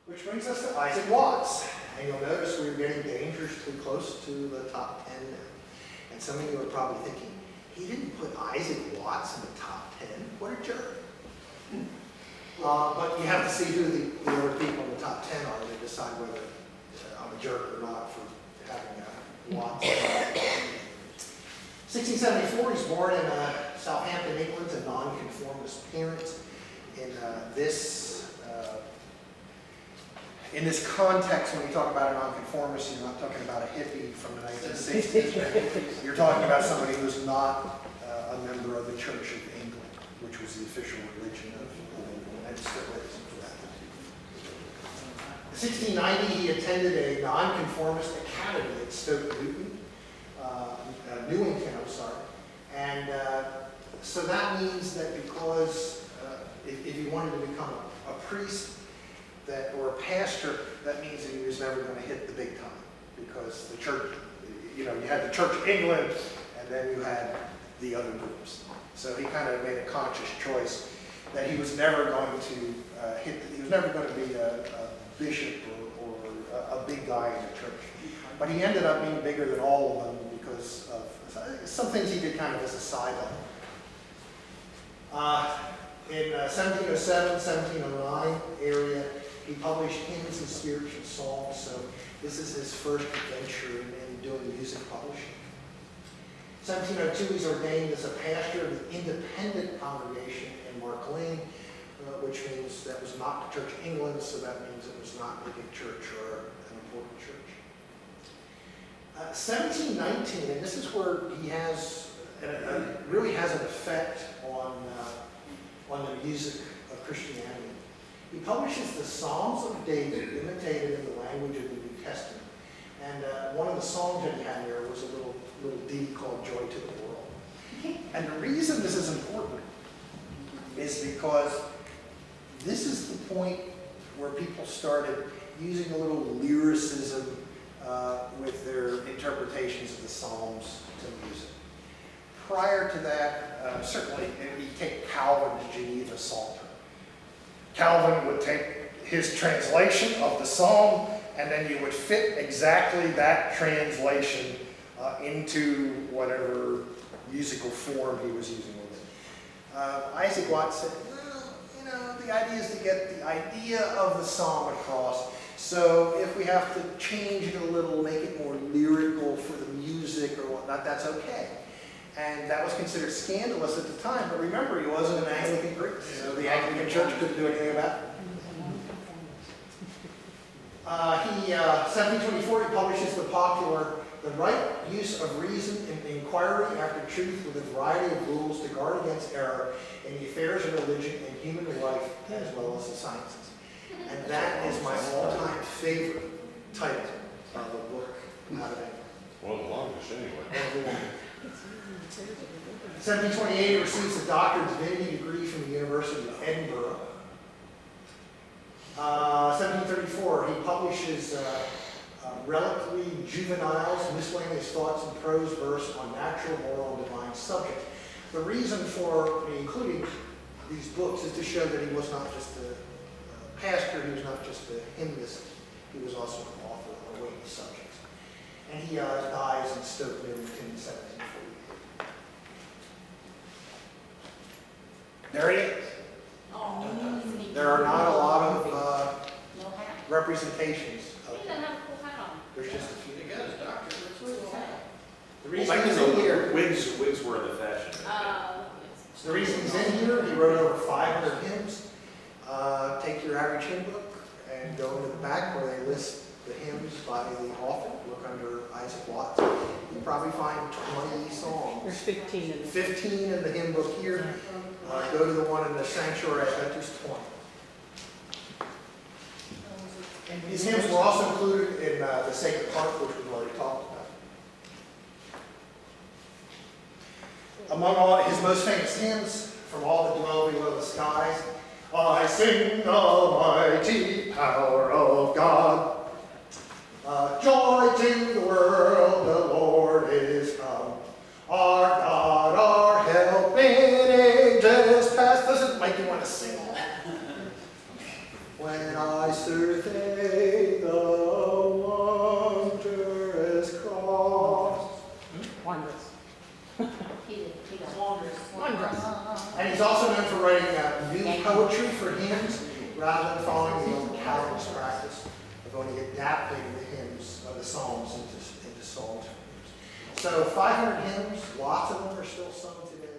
Which brings us to Isaac Watts. And you'll notice we're getting dangerously close to the top 10 now. And some of you are probably thinking, he didn't put Isaac Watts in the top 10? What a jerk. But you have to see who the other people in the top 10 are to decide whether I'm a jerk or not for having Watts. 1674, he's born in Southampton, England, to nonconformist parents. In this context, when you talk about a nonconformist, you're not talking about a hippie from the 1960s. You're talking about somebody who's not a member of the Church of England, which was the official religion of England, and still is for that. In 1690, he attended a nonconformist academy at Stoke Newington, and so that means that because if he wanted to become a priest or a pastor, that means that he was never going to hit the big time, because the church, you had the Church of England, and then you had the other groups. So he kind of made a conscious choice that he was never going to he was never going to be a bishop or a big guy in the church. But he ended up being bigger than all of them because of some things he did kind of as a sideline. In 1707, 1709 area, he published hymns and spiritual songs, so this is his first adventure in doing music publishing. 1702, he's ordained as a pastor of the independent congregation in Mark Lane, which means that was not the Church of England, so that means it was not a big church or an important church. 1719, and this is where he has really has an effect on the music of Christianity. He publishes the Psalms of David, imitated in the language of the New Testament. And one of the songs that he had there was a little ditty called Joy to the World. And the reason this is important is because this is the point where people started using a little lyricism with their interpretations of the Psalms to music. Prior to that, certainly, you take Calvin's Geneva Psalter. Calvin would take his translation of the psalm, and then you would fit exactly that translation into whatever musical form he was using with it. Isaac Watts said, well, the idea is to get the idea of the psalm across. So if we have to change it a little, make it more lyrical for the music or whatnot, that's okay. And that was considered scandalous at the time, but remember, he wasn't an Anglican priest, so the Anglican Church couldn't do anything about it. 1724, he publishes The Right Use of Reason in Inquiry After Truth with a variety of rules to guard against error in the affairs of religion and human life, as well as the sciences. And that is my all-time favorite title of a book out of England. Well, the longest anyway. 1728, he receives a Doctor of Divinity degree from the University of Edinburgh. 1734, he publishes Reliquary Juveniles, Miscellaneous Thoughts in Prose Verse on Natural, Moral, and Divine Subjects. The reason for including these books is to show that he was not just a pastor, he was not just a hymnist, he was also an author on a weighty subjects. And he dies in Stoke Newington in 1748. There he is. There are not a lot of representations of He doesn't have a cool hat on. There's just a few. He got his doctorate. The reason he's in here, Wigs were the fashion. the reason he's in here, he wrote over 500 hymns. Take your average hymn book and go into the back where they list the hymns by the author. Look under Isaac Watts. You'll probably find 20 songs. There's 15 in there. 15 in the hymn book here. Go to the one in the sanctuary, I bet there's 20. These hymns were also included in the Sacred Heart, which we've already talked about. Among all his most famous hymns, From All That Dwell Below the Skies, I sing the mighty power of God. Joy to the world, the Lord is come. Our God, our help in ages past. Doesn't make you want to sing all that. When I Blessed they the wondrous cross. Wondrous. He does. Wondrous. And he's also known for writing new poetry for hymns rather than following the old Calvinist practice of only adapting the hymns, the psalms into psalms. So 500 hymns, lots of them are still sung today.